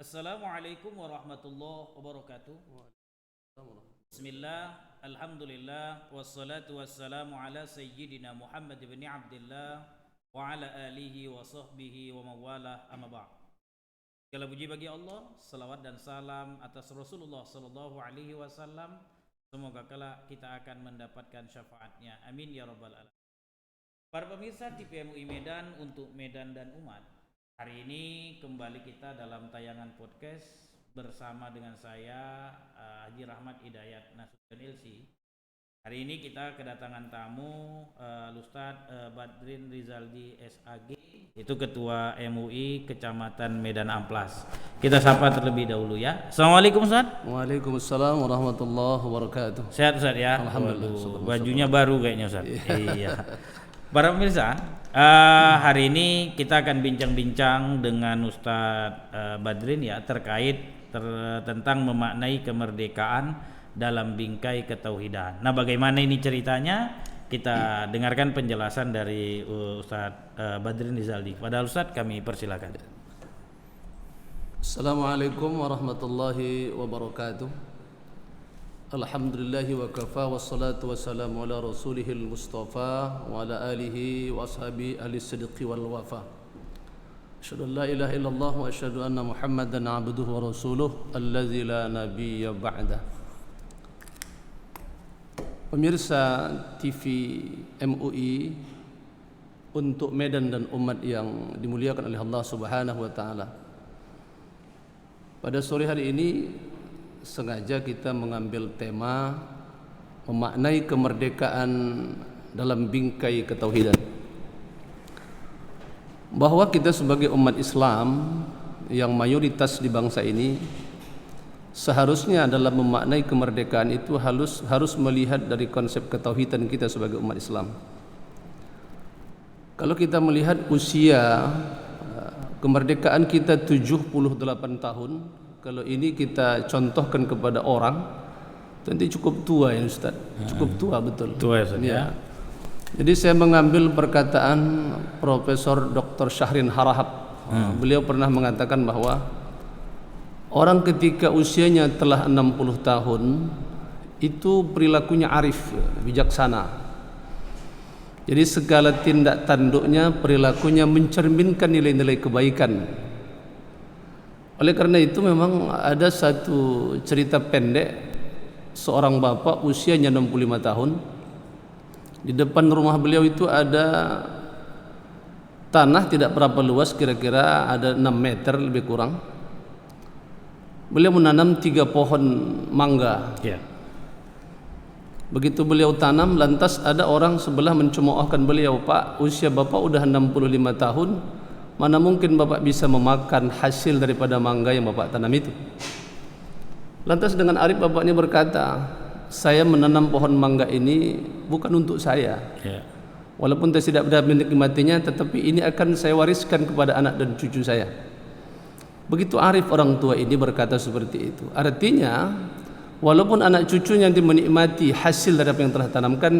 Assalamualaikum warahmatullahi wabarakatuh. Bismillah, alhamdulillah, wassalatu wassalamu ala sayyidina Muhammad ibn Abdullah wa ala alihi wa sahbihi wa mawalah amma ba'd. Segala puji bagi Allah, salawat dan salam atas Rasulullah sallallahu alaihi wasallam. Semoga kelak kita akan mendapatkan syafaatnya. Amin ya rabbal alamin. Para pemirsa TV MUI Medan untuk Medan dan umat. Hari ini kembali kita dalam tayangan podcast bersama dengan saya Haji Rahmat Hidayat Nasution LC. Hari ini kita kedatangan tamu Ustadz Badrin Rizaldi SAG, itu Ketua MUI Kecamatan Medan Amplas. Kita sapa terlebih dahulu ya. Assalamualaikum Ustadz. Waalaikumsalam warahmatullahi wabarakatuh. Sehat Ustadz ya? Alhamdulillah. Bajunya baru kayaknya Ustadz. Iya. Para pemirsa, hari ini kita akan bincang-bincang dengan Ustadz Badrin ya terkait tentang memaknai kemerdekaan dalam bingkai ketauhidan. Nah, bagaimana ini ceritanya? Kita dengarkan penjelasan dari Ustadz Badrin Rizaldi. Pada Ustadz kami persilakan. Assalamualaikum warahmatullahi wabarakatuh. Alhamdulillahi wa kafa wassalatu wassalamu ala rasulihil mustafa wa ala alihi wa ashabi ahli sidqi wal wafa. Asyhadu an la ilaha illallah wa asyhadu anna Muhammadan abduhu wa rasuluh allazi la nabiyya ba'da. Pemirsa TV MUI untuk Medan dan umat yang dimuliakan oleh Allah Subhanahu wa taala. Pada sore hari ini sengaja kita mengambil tema memaknai kemerdekaan dalam bingkai ketauhidan. Bahwa kita sebagai umat Islam yang mayoritas di bangsa ini seharusnya dalam memaknai kemerdekaan itu harus melihat dari konsep ketauhidan kita sebagai umat Islam. Kalau kita melihat usia kemerdekaan kita 78 tahun, kalau ini kita contohkan kepada orang, tentu cukup tua ya Ustaz. Cukup tua betul. Tua ya. Ya. Jadi saya mengambil perkataan Profesor Dr. Syahrin Harahap. Beliau pernah mengatakan bahwa orang ketika usianya telah 60 tahun itu perilakunya arif, bijaksana. Jadi segala tindak tanduknya, perilakunya mencerminkan nilai-nilai kebaikan. Oleh karena itu memang ada satu cerita pendek seorang bapak usianya 65 tahun. Di depan rumah beliau itu ada tanah tidak berapa luas, kira-kira ada 6 meter lebih kurang. Beliau menanam 3 pohon mangga. Ya. Begitu beliau tanam, lantas ada orang sebelah mencemoohkan beliau, "Pak, usia Bapak udah 65 tahun. Mana mungkin Bapak bisa memakan hasil daripada mangga yang Bapak tanam itu?" Lantas dengan arif bapaknya berkata, "Saya menanam pohon mangga ini bukan untuk saya. Walaupun saya tidak dapat menikmatinya, tetapi ini akan saya wariskan kepada anak dan cucu saya." Begitu arif orang tua ini berkata seperti itu. Artinya, walaupun anak cucunya nanti menikmati hasil dari apa yang telah tanamkan,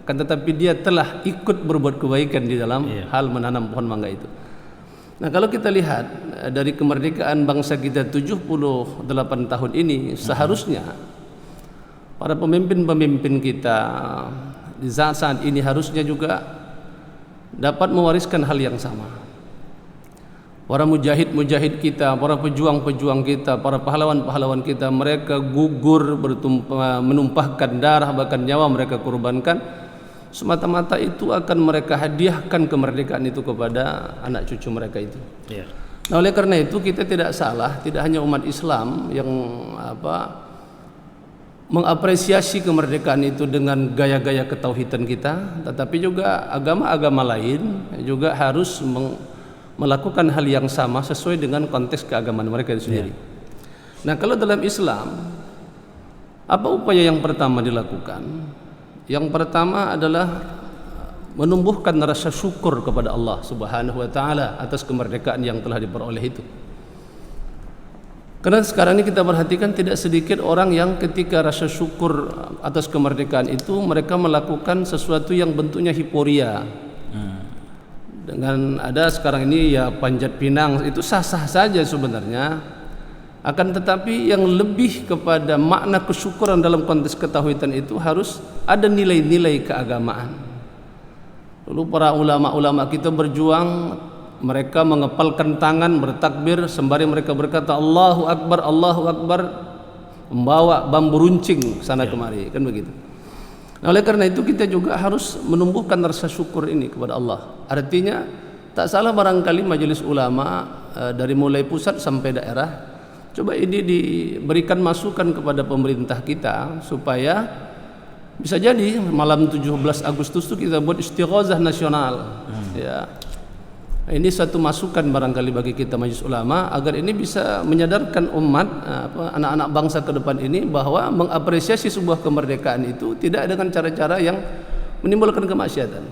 kan tetapi dia telah ikut berbuat kebaikan di dalam hal menanam pohon mangga itu. Nah, kalau kita lihat dari kemerdekaan bangsa kita 78 tahun ini, seharusnya para pemimpin-pemimpin kita di saat ini harusnya juga dapat mewariskan hal yang sama. Para mujahid-mujahid kita, para pejuang-pejuang kita, para pahlawan-pahlawan kita, mereka gugur menumpahkan darah, bahkan nyawa mereka korbankan, semata-mata itu akan mereka hadiahkan kemerdekaan itu kepada anak cucu mereka itu. Nah, oleh karena itu kita tidak salah, tidak hanya umat Islam yang mengapresiasi kemerdekaan itu dengan gaya-gaya ketauhidan kita, tetapi juga agama-agama lain juga harus melakukan hal yang sama sesuai dengan konteks keagamaan mereka itu sendiri. Nah, kalau dalam Islam, apa upaya yang pertama dilakukan? Yang pertama adalah menumbuhkan rasa syukur kepada Allah Subhanahu wa taala atas kemerdekaan yang telah diperoleh itu. Karena sekarang ini kita perhatikan tidak sedikit orang yang ketika rasa syukur atas kemerdekaan itu mereka melakukan sesuatu yang bentuknya hiporia. Dengan ada sekarang ini ya panjat pinang, itu sah-sah saja sebenarnya. Akan tetapi yang lebih kepada makna kesyukuran dalam konteks ketauhidan itu harus ada nilai-nilai keagamaan. Dulu para ulama-ulama kita berjuang, mereka mengepalkan tangan bertakbir sembari mereka berkata Allahu Akbar, membawa bambu runcing sana kemari, kan begitu. Nah, oleh karena itu kita juga harus menumbuhkan rasa syukur ini kepada Allah. Artinya tak salah barangkali majelis ulama dari mulai pusat sampai daerah, coba ini diberikan masukan kepada pemerintah kita supaya bisa jadi malam 17 Agustus itu kita buat istighazah nasional. Ya. Ini satu masukan barangkali bagi kita majelis ulama agar ini bisa menyadarkan umat anak-anak bangsa ke depan ini bahwa mengapresiasi sebuah kemerdekaan itu tidak dengan cara-cara yang menimbulkan kemaksiatan.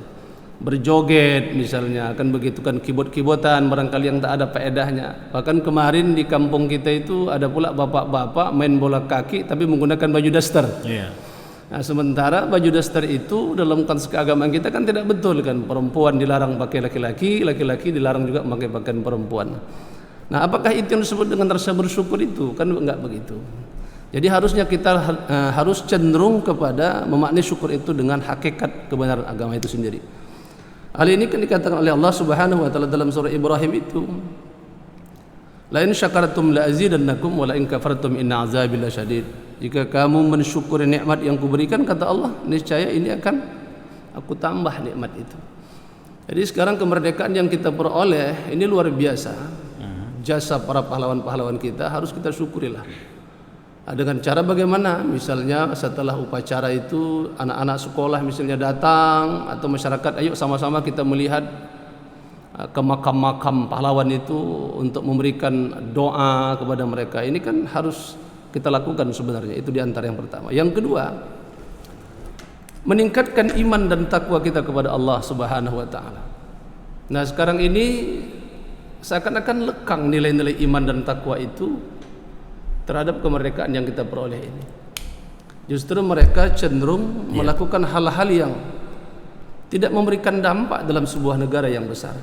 Berjoget misalnya, kan begitu kan, kibot-kibotan barangkali yang tak ada faedahnya. Bahkan kemarin di kampung kita itu ada pula bapak-bapak main bola kaki tapi menggunakan baju daster. Nah, sementara baju daster itu dalam konteks keagamaan kita kan tidak betul kan, perempuan dilarang pakai laki-laki, laki-laki dilarang juga pakai pakaian perempuan. Nah, apakah itu yang disebut dengan rasa bersyukur itu? Kan enggak begitu. Jadi harusnya kita harus cenderung kepada memaknai syukur itu dengan hakikat kebenaran agama itu sendiri. Hal ini kan dikatakan oleh Allah Subhanahu wa taala dalam surah Ibrahim itu, la in syakartum la azidannakum wa la in kafartum inna azabi lasyadid. Jika kamu mensyukuri nikmat yang kuberikan, kata Allah, niscaya ini akan aku tambah nikmat itu. Jadi sekarang kemerdekaan yang kita peroleh ini luar biasa. Jasa para pahlawan-pahlawan kita harus kita syukurilah. Dengan cara bagaimana? Misalnya setelah upacara itu anak-anak sekolah misalnya datang, atau masyarakat, ayo sama-sama kita melihat ke makam-makam pahlawan itu untuk memberikan doa kepada mereka. Ini kan harus kita lakukan sebenarnya, itu diantara yang pertama. Yang kedua, meningkatkan iman dan takwa kita kepada Allah Subhanahu wa taala. Nah, sekarang ini seakan-akan lekang nilai-nilai iman dan takwa itu terhadap kemerdekaan yang kita peroleh ini. Justru mereka cenderung melakukan hal-hal yang tidak memberikan dampak dalam sebuah negara yang besar.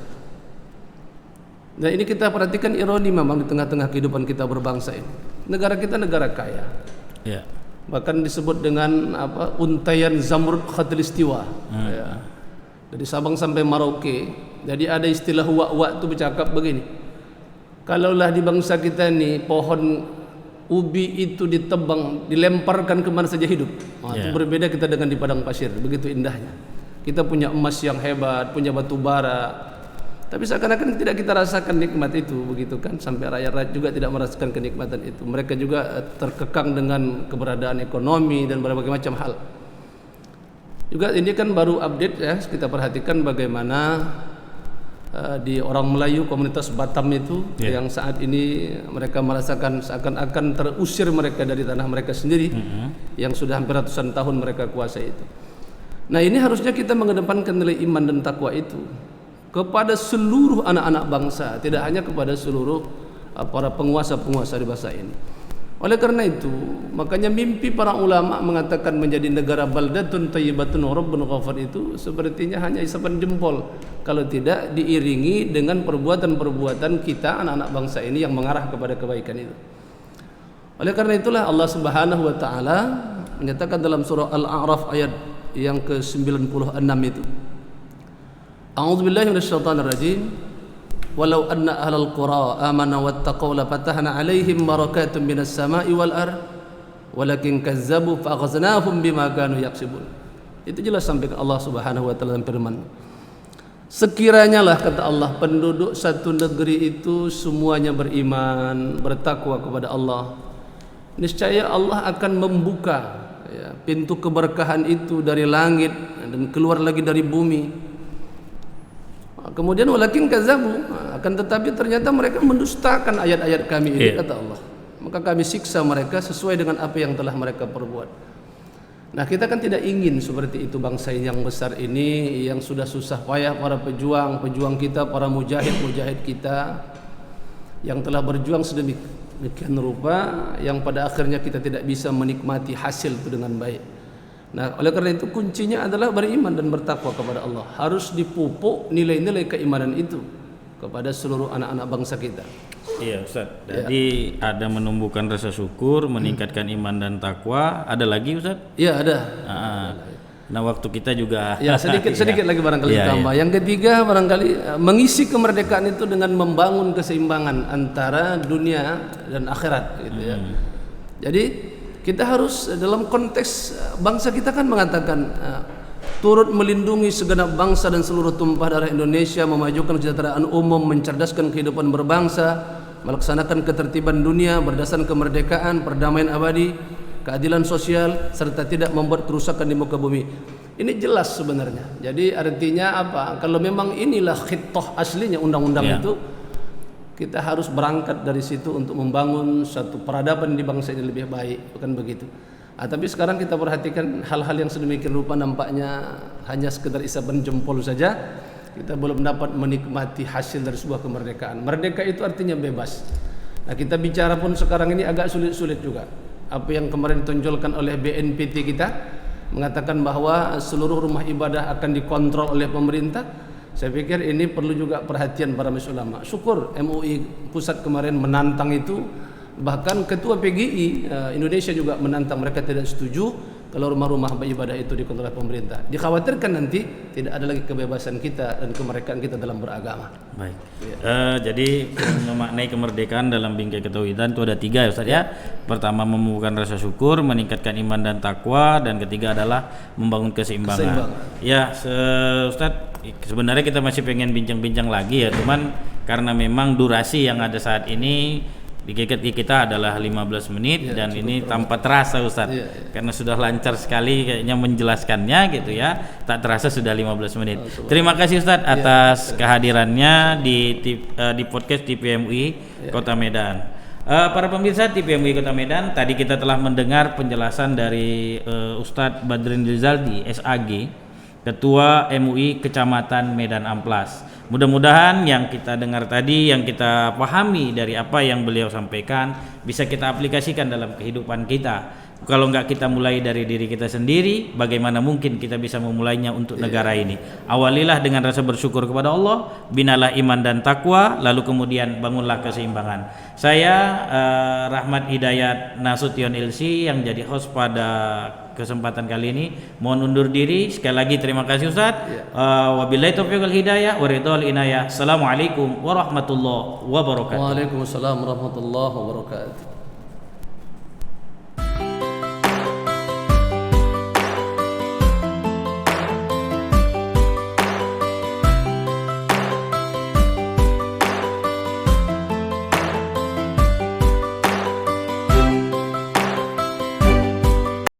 Dan ini kita perhatikan ironi memang di tengah-tengah kehidupan kita berbangsa ini. Negara kita negara kaya. Bahkan disebut dengan untaian Zamrud Khatulistiwa. Dari Sabang sampai Merauke. Jadi ada istilah wak-wak itu bercakap begini. Kalaulah di bangsa kita ni pohon ubi itu ditebang, dilemparkan kemana saja hidup. Itu berbeda kita dengan di padang pasir. Begitu indahnya. Kita punya emas yang hebat, punya batu bara, tapi seakan-akan tidak kita rasakan nikmat itu, begitu kan? Sampai rakyat-rakyat juga tidak merasakan kenikmatan itu. Mereka juga terkekang dengan keberadaan ekonomi dan berbagai macam hal. Juga ini kan baru update ya, kita perhatikan bagaimana di orang Melayu komunitas Batam itu yang saat ini mereka merasakan seakan-akan terusir mereka dari tanah mereka sendiri yang sudah hampir ratusan tahun mereka kuasai itu. Nah, ini harusnya kita mengedepankan nilai iman dan takwa itu kepada seluruh anak-anak bangsa, tidak hanya kepada seluruh para penguasa-penguasa di bangsa ini. Oleh karena itu, makanya mimpi para ulama mengatakan menjadi negara baldatun thayyibatun rabbun ghafur itu sepertinya hanya isapan jempol kalau tidak diiringi dengan perbuatan-perbuatan kita anak-anak bangsa ini yang mengarah kepada kebaikan itu. Oleh karena itulah Allah Subhanahu wa taala menyatakan dalam surah Al-A'raf ayat yang ke-96 itu, A'udzubillahi minasyaitonirrajim. Walau anna ahlal qura amanu wattaqaw la fatahna 'alaihim barakatum minas sama'i wal ard walakin kazzabu fa aghznahum bima kanu yaksibun. Itu jelas sampaikan Allah Subhanahu wa taala dalam firman. Sekiranya lah, kata Allah, penduduk satu negeri itu semuanya beriman, bertakwa kepada Allah, niscaya Allah akan membuka pintu keberkahan itu dari langit dan keluar lagi dari bumi. Kemudian walakin kazabu, akan tetapi ternyata mereka mendustakan ayat-ayat kami ini, kata Allah. Maka kami siksa mereka sesuai dengan apa yang telah mereka perbuat. Nah, kita kan tidak ingin seperti itu bangsa yang besar ini, yang sudah susah payah para pejuang kita, para mujahid kita yang telah berjuang sedemikian rupa, yang pada akhirnya kita tidak bisa menikmati hasil itu dengan baik. Nah, oleh karena itu kuncinya adalah beriman dan bertakwa kepada Allah. Harus dipupuk nilai-nilai keimanan itu kepada seluruh anak-anak bangsa kita. Iya Ustaz. Jadi ada menumbuhkan rasa syukur, meningkatkan iman dan takwa. Ada lagi Ustaz? Iya ada. Nah waktu kita juga Ya sedikit lagi barangkali Iya, tambah. Yang ketiga barangkali mengisi kemerdekaan itu dengan membangun keseimbangan antara dunia dan akhirat gitu ya. Jadi kita harus dalam konteks bangsa kita kan mengatakan turut melindungi segenap bangsa dan seluruh tumpah darah Indonesia, memajukan kesejahteraan umum, mencerdaskan kehidupan berbangsa, melaksanakan ketertiban dunia berdasarkan kemerdekaan, perdamaian abadi, keadilan sosial, serta tidak membuat kerusakan di muka bumi. Ini jelas sebenarnya. Jadi artinya apa? Kalau memang inilah khittah aslinya undang-undang itu, kita harus berangkat dari situ untuk membangun satu peradaban di bangsa ini lebih baik, bukan begitu? Tapi sekarang kita perhatikan hal-hal yang sedemikian rupa nampaknya hanya sekedar isapan jempol saja. Kita belum dapat menikmati hasil dari sebuah kemerdekaan. Merdeka itu artinya bebas. Nah kita bicara pun sekarang ini agak sulit-sulit juga. Apa yang kemarin ditonjolkan oleh BNPT kita mengatakan bahwa seluruh rumah ibadah akan dikontrol oleh pemerintah. Saya pikir ini perlu juga perhatian para majelis ulama. Syukur MUI pusat kemarin menantang itu. Bahkan ketua PGI Indonesia juga menantang, mereka tidak setuju kalau rumah-rumah ibadah itu dikontrol oleh pemerintah. Dikhawatirkan nanti tidak ada lagi kebebasan kita dan kemerdekaan kita dalam beragama. Baik. Jadi memaknai kemerdekaan dalam bingkai ketauhidan itu ada 3 ya Ustaz ya. Pertama memumbuhkan rasa syukur, meningkatkan iman dan takwa, dan ketiga adalah membangun keseimbangan. Ya, Ustaz, sebenarnya kita masih pengen bincang-bincang lagi ya, cuman karena memang durasi yang ada saat ini di kita adalah 15 menit dan ini tanpa terasa Ustaz karena sudah lancar sekali kayaknya menjelaskannya gitu ya, tak terasa sudah 15 menit. Terima kasih Ustaz atas kehadirannya di podcast TPMUI Kota Medan. Para pemirsa TPMUI Kota Medan, tadi kita telah mendengar penjelasan dari Ustadz Badrin Rizaldi SAG, Ketua MUI Kecamatan Medan Amplas. Mudah-mudahan yang kita dengar tadi, yang kita pahami dari apa yang beliau sampaikan bisa kita aplikasikan dalam kehidupan kita. Kalau enggak kita mulai dari diri kita sendiri, bagaimana mungkin kita bisa memulainya untuk negara ini? Awalilah dengan rasa bersyukur kepada Allah, binalah iman dan takwa, lalu kemudian bangunlah keseimbangan. Saya Rahmat Hidayat Nasution Ilsi yang jadi host pada kesempatan kali ini mohon undur diri. Sekali lagi terima kasih Ustaz. Wabillahi taufiq wal hidayah wa ridhal inayah. Assalamualaikum warahmatullahi wabarakatuh. Waalaikumsalam warahmatullahi wabarakatuh.